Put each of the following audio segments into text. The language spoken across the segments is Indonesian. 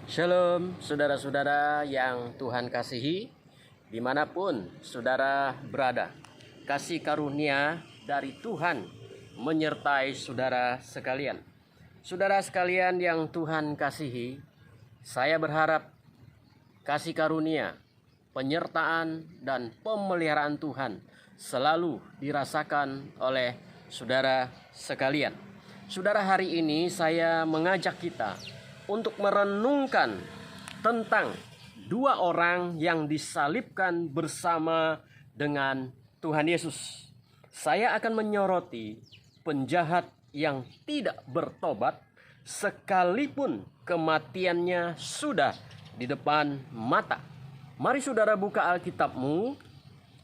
Shalom saudara-saudara yang Tuhan kasihi, dimanapun saudara berada. Kasih karunia dari Tuhan menyertai saudara sekalian. Saudara sekalian yang Tuhan kasihi, saya berharap kasih karunia, penyertaan dan pemeliharaan Tuhan selalu dirasakan oleh saudara sekalian. Saudara, hari ini saya mengajak kita untuk merenungkan tentang dua orang yang disalibkan bersama dengan Tuhan Yesus. Saya akan menyoroti penjahat yang tidak bertobat sekalipun kematiannya sudah di depan mata. Mari saudara buka Alkitabmu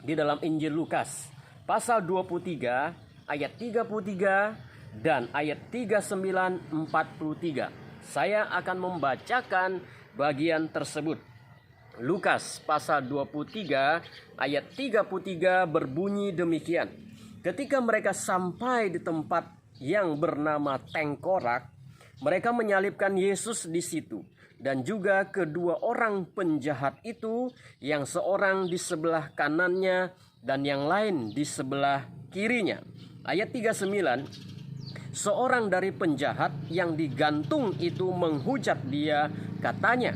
di dalam Injil Lukas pasal 23 ayat 33 dan ayat 39-43. Saya akan membacakan bagian tersebut. Lukas pasal 23 ayat 33 berbunyi demikian. Ketika mereka sampai di tempat yang bernama Tengkorak, mereka menyalibkan Yesus di situ, dan juga kedua orang penjahat itu, yang seorang di sebelah kanannya dan yang lain di sebelah kirinya. Ayat 39. Seorang dari penjahat yang digantung itu menghujat dia, katanya,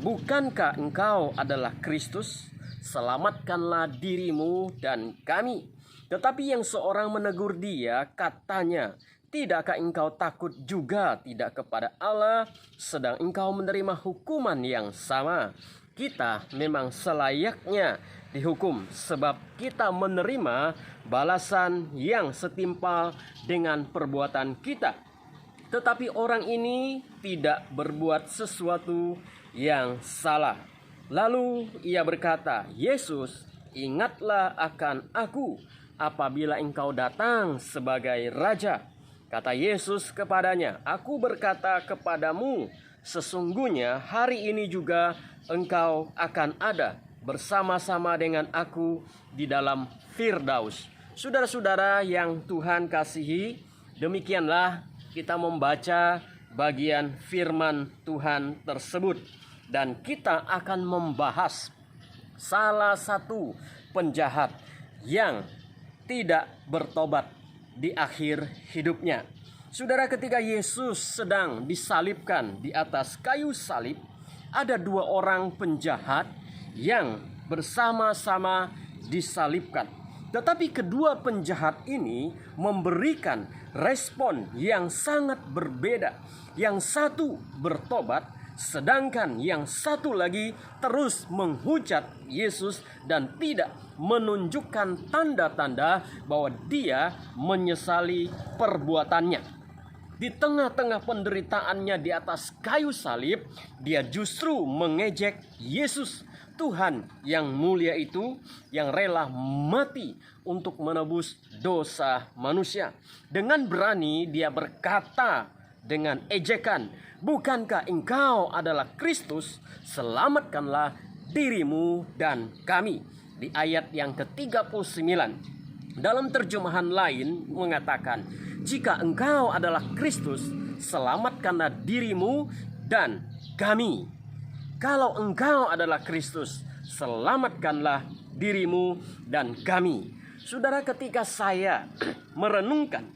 "Bukankah engkau adalah Kristus? Selamatkanlah dirimu dan kami." Tetapi yang seorang menegur dia, katanya, "Tidakkah engkau takut juga tidak kepada Allah, sedang engkau menerima hukuman yang sama? Kita memang selayaknya dihukum, sebab kita menerima balasan yang setimpal dengan perbuatan kita. Tetapi orang ini tidak berbuat sesuatu yang salah." Lalu ia berkata, "Yesus, ingatlah akan aku apabila engkau datang sebagai Raja." Kata Yesus kepadanya, "Aku berkata kepadamu, sesungguhnya hari ini juga engkau akan ada bersama-sama dengan aku di dalam Firdaus." Saudara-saudara yang Tuhan kasihi, demikianlah kita membaca bagian firman Tuhan tersebut, dan kita akan membahas salah satu penjahat yang tidak bertobat di akhir hidupnya. Saudara, ketika Yesus sedang disalibkan di atas kayu salib, ada dua orang penjahat yang bersama-sama disalibkan. Tetapi kedua penjahat ini memberikan respon yang sangat berbeda. Yang satu bertobat, sedangkan yang satu lagi terus menghujat Yesus dan tidak menunjukkan tanda-tanda bahwa dia menyesali perbuatannya. Di tengah-tengah penderitaannya di atas kayu salib, dia justru mengejek Yesus, Tuhan yang mulia itu, yang rela mati untuk menebus dosa manusia. Dengan berani dia berkata dengan ejekan, "Bukankah engkau adalah Kristus? Selamatkanlah dirimu dan kami." Di ayat yang ke-39, dalam terjemahan lain mengatakan, "Jika engkau adalah Kristus, selamatkanlah dirimu dan kami." Kalau engkau adalah Kristus, selamatkanlah dirimu dan kami. Saudara, ketika saya merenungkan,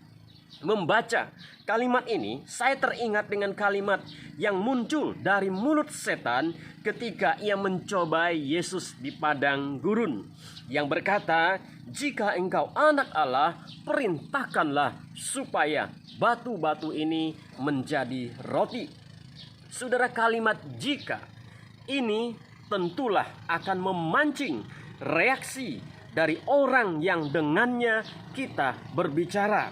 membaca kalimat ini, saya teringat dengan kalimat yang muncul dari mulut setan ketika ia mencobai Yesus di padang gurun, yang berkata, "Jika engkau anak Allah, perintahkanlah supaya batu-batu ini menjadi roti." Saudara, kalimat "jika" ini tentulah akan memancing reaksi dari orang yang dengannya kita berbicara.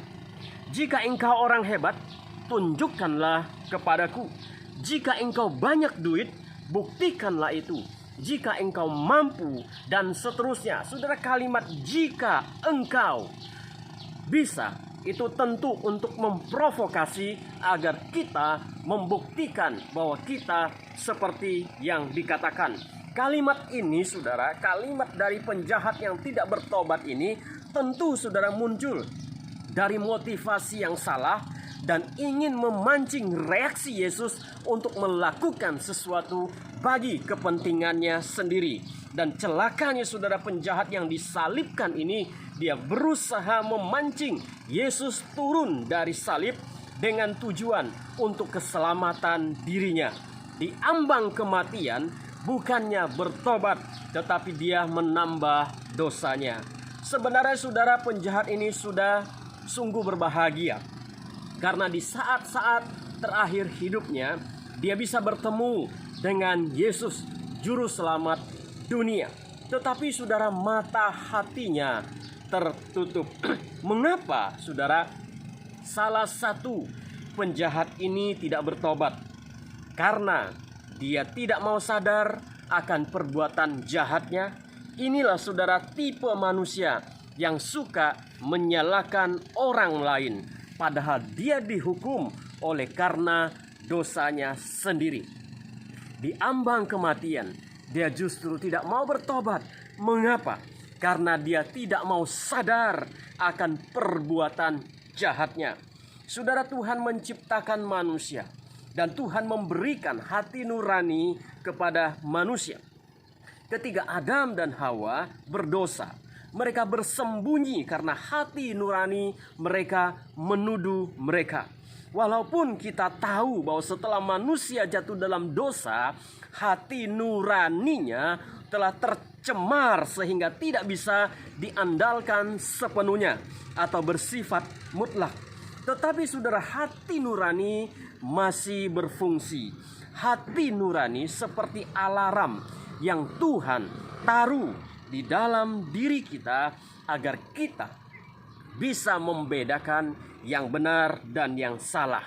"Jika engkau orang hebat, tunjukkanlah kepadaku. Jika engkau banyak duit, buktikanlah itu. Jika engkau mampu," dan seterusnya. Saudara, kalimat "jika engkau" bisa, itu tentu untuk memprovokasi agar kita membuktikan bahwa kita seperti yang dikatakan. Kalimat ini, saudara, kalimat dari penjahat yang tidak bertobat ini, tentu saudara muncul dari motivasi yang salah, dan ingin memancing reaksi Yesus untuk melakukan sesuatu bagi kepentingannya sendiri. Dan celakanya saudara, penjahat yang disalibkan ini, dia berusaha memancing Yesus turun dari salib dengan tujuan untuk keselamatan dirinya. Di ambang kematian, bukannya bertobat, tetapi dia menambah dosanya. Sebenarnya saudara, penjahat ini sudah sungguh berbahagia, karena di saat-saat terakhir hidupnya, dia bisa bertemu dengan Yesus, Juru Selamat dunia. Tetapi saudara, mata hatinya tertutup. Mengapa saudara? Salah satu penjahat ini tidak bertobat karena dia tidak mau sadar akan perbuatan jahatnya. Inilah saudara tipe manusia yang suka menyalahkan orang lain, padahal dia dihukum oleh karena dosanya sendiri. Di ambang kematian, dia justru tidak mau bertobat. Mengapa? Karena dia tidak mau sadar akan perbuatan jahatnya. Saudara, Tuhan menciptakan manusia dan Tuhan memberikan hati nurani kepada manusia. Ketika Adam dan Hawa berdosa, mereka bersembunyi karena hati nurani mereka menuduh mereka. Walaupun kita tahu bahwa setelah manusia jatuh dalam dosa, hati nuraninya telah tercemar sehingga tidak bisa diandalkan sepenuhnya atau bersifat mutlak. Tetapi saudara, hati nurani masih berfungsi. Hati nurani seperti alarm yang Tuhan taruh di dalam diri kita agar kita bisa membedakan yang benar dan yang salah.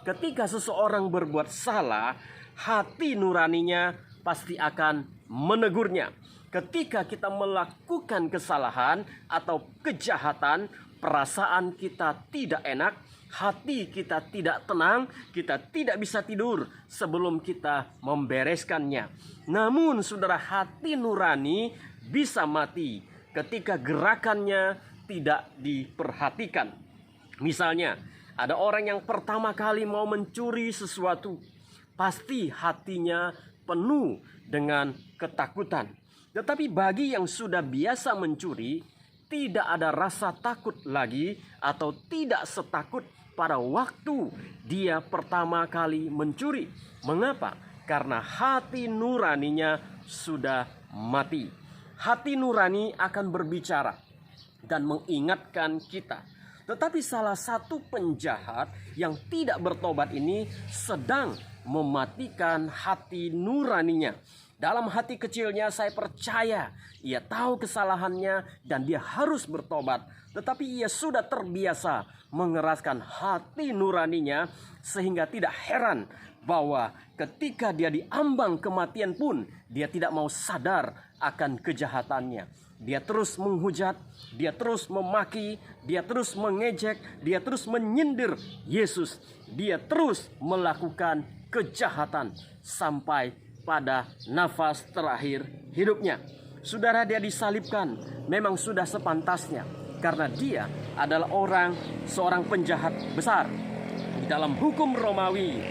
Ketika seseorang berbuat salah, hati nuraninya pasti akan menegurnya. Ketika kita melakukan kesalahan atau kejahatan, perasaan kita tidak enak, hati kita tidak tenang, kita tidak bisa tidur sebelum kita membereskannya. Namun saudara, hati nurani bisa mati ketika gerakannya tidak diperhatikan. Misalnya, ada orang yang pertama kali mau mencuri sesuatu, pasti hatinya penuh dengan ketakutan. Tetapi bagi yang sudah biasa mencuri, tidak ada rasa takut lagi atau tidak setakut pada waktu dia pertama kali mencuri. Mengapa? Karena hati nuraninya sudah mati. Hati nurani akan berbicara dan mengingatkan kita. Tetapi salah satu penjahat yang tidak bertobat ini sedang mematikan hati nuraninya. Dalam hati kecilnya, saya percaya ia tahu kesalahannya dan dia harus bertobat. Tetapi ia sudah terbiasa mengeraskan hati nuraninya, sehingga tidak heran bahwa ketika dia diambang kematian pun dia tidak mau sadar akan kejahatannya. Dia terus menghujat, dia terus memaki, dia terus mengejek, dia terus menyindir Yesus. Dia terus melakukan kejahatan sampai pada nafas terakhir hidupnya. Saudara, dia disalibkan memang sudah sepantasnya, karena dia adalah seorang penjahat besar. Di dalam hukum Romawi,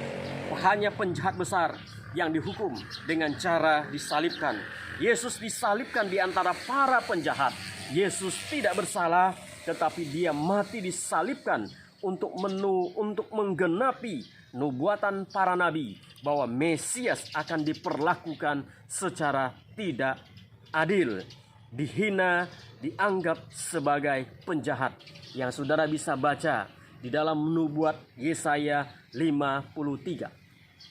hanya penjahat besar yang dihukum dengan cara disalibkan. Yesus disalibkan di antara para penjahat. Yesus tidak bersalah, tetapi dia mati disalibkan untuk menggenapi nubuatan para nabi bahwa Mesias akan diperlakukan secara tidak adil, dihina, dianggap sebagai penjahat, yang saudara bisa baca di dalam nubuat Yesaya 53.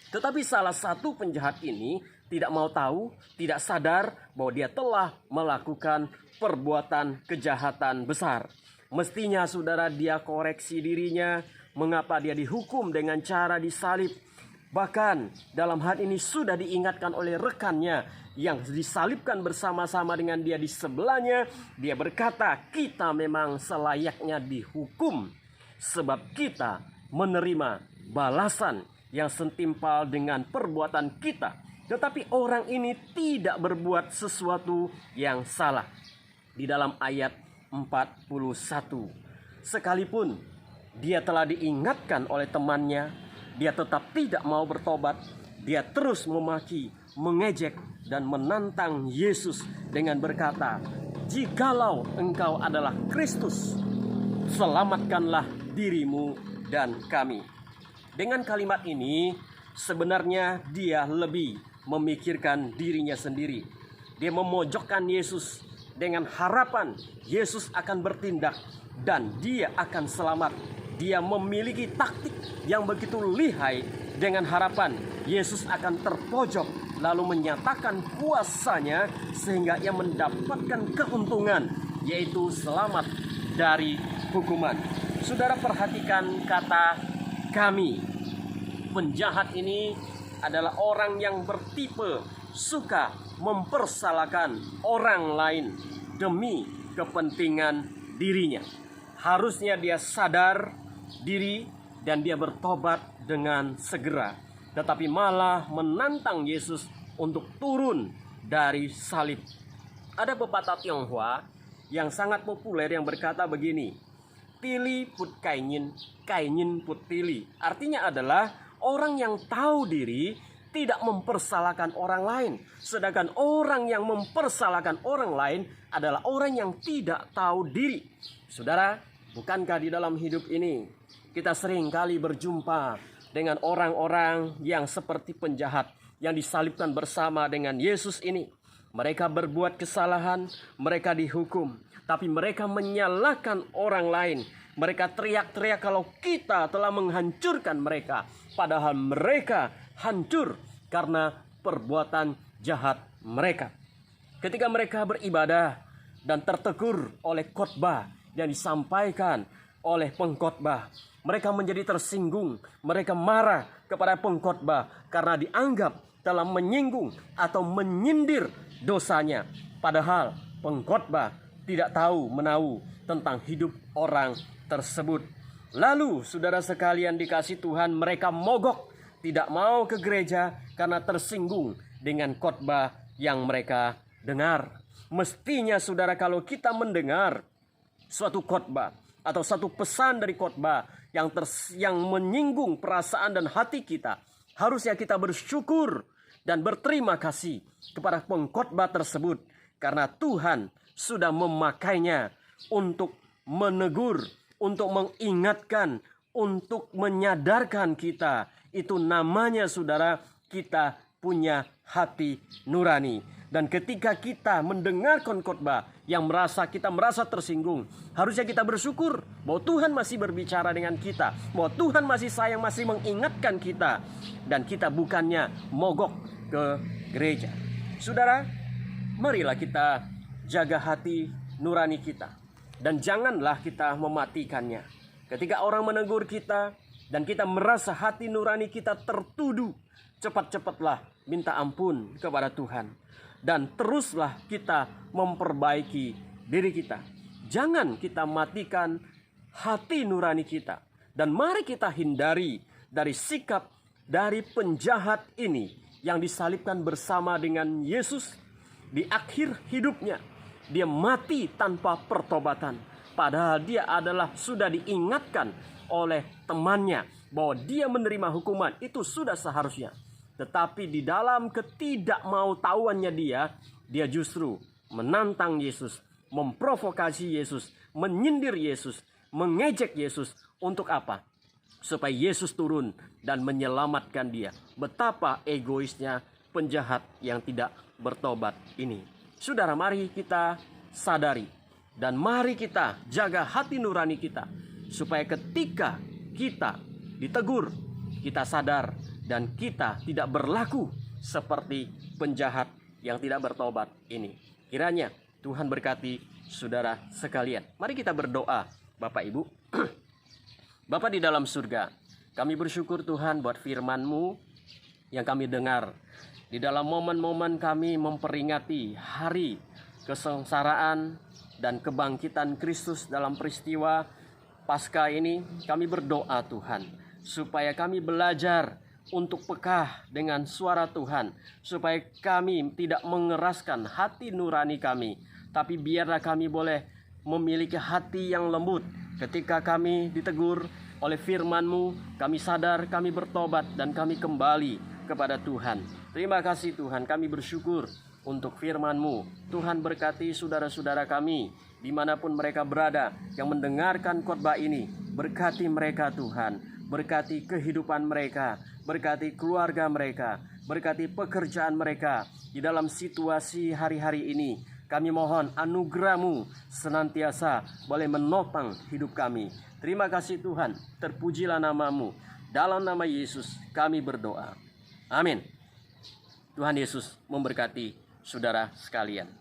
Tetapi salah satu penjahat ini tidak mau tahu, tidak sadar bahwa dia telah melakukan perbuatan kejahatan besar. Mestinya saudara dia koreksi dirinya, mengapa dia dihukum dengan cara disalib. Bahkan dalam hal ini sudah diingatkan oleh rekannya yang disalibkan bersama-sama dengan dia di sebelahnya. Dia berkata, kita memang selayaknya dihukum sebab kita menerima balasan yang setimpal dengan perbuatan kita. Tetapi orang ini tidak berbuat sesuatu yang salah. Di dalam ayat 41, sekalipun dia telah diingatkan oleh temannya, dia tetap tidak mau bertobat. Dia terus memaki, mengejek, dan menantang Yesus dengan berkata, "Jikalau engkau adalah Kristus, selamatkanlah dirimu dan kami." Dengan kalimat ini, sebenarnya dia lebih memikirkan dirinya sendiri. Dia memojokkan Yesus dengan harapan Yesus akan bertindak dan dia akan selamat. Dia memiliki taktik yang begitu lihai dengan harapan Yesus akan terpojok lalu menyatakan kuasanya sehingga ia mendapatkan keuntungan, yaitu selamat dari hukuman. Saudara, perhatikan kata kami. Penjahat ini adalah orang yang bertipe suka mempersalahkan orang lain demi kepentingan dirinya. Harusnya dia sadar diri dan dia bertobat dengan segera, tetapi malah menantang Yesus untuk turun dari salib. Ada pepatah Tionghoa yang sangat populer yang berkata begini, "Tili put kainin, kainin put tili." Artinya adalah orang yang tahu diri tidak mempersalahkan orang lain, sedangkan orang yang mempersalahkan orang lain adalah orang yang tidak tahu diri. Saudara, bukankah di dalam hidup ini kita sering kali berjumpa dengan orang-orang yang seperti penjahat yang disalibkan bersama dengan Yesus ini? Mereka berbuat kesalahan, mereka dihukum, tapi mereka menyalahkan orang lain. Mereka teriak-teriak kalau kita telah menghancurkan mereka, padahal mereka hancur karena perbuatan jahat mereka. Ketika mereka beribadah dan tertegur oleh khotbah yang disampaikan oleh pengkhotbah, mereka menjadi tersinggung. Mereka marah kepada pengkhotbah karena dianggap telah menyinggung atau menyindir dosanya. Padahal pengkhotbah tidak tahu menahu tentang hidup orang tersebut. Lalu saudara sekalian dikasih Tuhan, mereka mogok, tidak mau ke gereja karena tersinggung dengan khotbah yang mereka dengar. Mestinya saudara, kalau kita mendengar suatu khotbah atau satu pesan dari khotbah yang menyinggung perasaan dan hati kita, harusnya kita bersyukur dan berterima kasih kepada pengkhotbah tersebut, karena Tuhan sudah memakainya untuk menegur, untuk mengingatkan, untuk menyadarkan kita. Itu namanya saudara, kita punya hati nurani. Dan ketika kita mendengarkan khotbah yang kita merasa tersinggung, harusnya kita bersyukur bahwa Tuhan masih berbicara dengan kita, bahwa Tuhan masih sayang, masih mengingatkan kita, dan kita bukannya mogok ke gereja. Saudara, marilah kita jaga hati nurani kita, dan janganlah kita mematikannya. Ketika orang menegur kita dan kita merasa hati nurani kita tertuduh, cepat-cepatlah minta ampun kepada Tuhan. Dan teruslah kita memperbaiki diri kita. Jangan kita matikan hati nurani kita. Dan mari kita hindari dari sikap dari penjahat ini yang disalibkan bersama dengan Yesus. Di akhir hidupnya, dia mati tanpa pertobatan. Padahal dia sudah diingatkan oleh temannya bahwa dia menerima hukuman, itu sudah seharusnya. Tetapi di dalam ketidakmautahuannya dia justru menantang Yesus, memprovokasi Yesus, menyindir Yesus, mengejek Yesus. Untuk apa? Supaya Yesus turun dan menyelamatkan dia. Betapa egoisnya penjahat yang tidak bertobat ini. Saudara, mari kita sadari dan mari kita jaga hati nurani kita, supaya ketika kita ditegur, kita sadar dan kita tidak berlaku seperti penjahat yang tidak bertobat ini. Kiranya Tuhan berkati saudara sekalian. Mari kita berdoa. Bapak Ibu, Bapa di dalam surga, kami bersyukur Tuhan buat firman-Mu yang kami dengar. Di dalam momen-momen kami memperingati hari kesengsaraan dan kebangkitan Kristus dalam peristiwa Paskah ini, kami berdoa Tuhan, supaya kami belajar untuk peka dengan suara Tuhan, supaya kami tidak mengeraskan hati nurani kami, tapi biarlah kami boleh memiliki hati yang lembut ketika kami ditegur, oleh firman-Mu, kami sadar, kami bertobat, dan kami kembali kepada Tuhan. Terima kasih Tuhan, kami bersyukur untuk firman-Mu. Tuhan berkati saudara-saudara kami dimanapun mereka berada yang mendengarkan khotbah ini. Berkati mereka Tuhan, berkati kehidupan mereka, berkati keluarga mereka, berkati pekerjaan mereka di dalam situasi hari-hari ini. Kami mohon anugerah-Mu senantiasa boleh menopang hidup kami. Terima kasih Tuhan, terpujilah nama-Mu. Dalam nama Yesus kami berdoa. Amin. Tuhan Yesus memberkati saudara sekalian.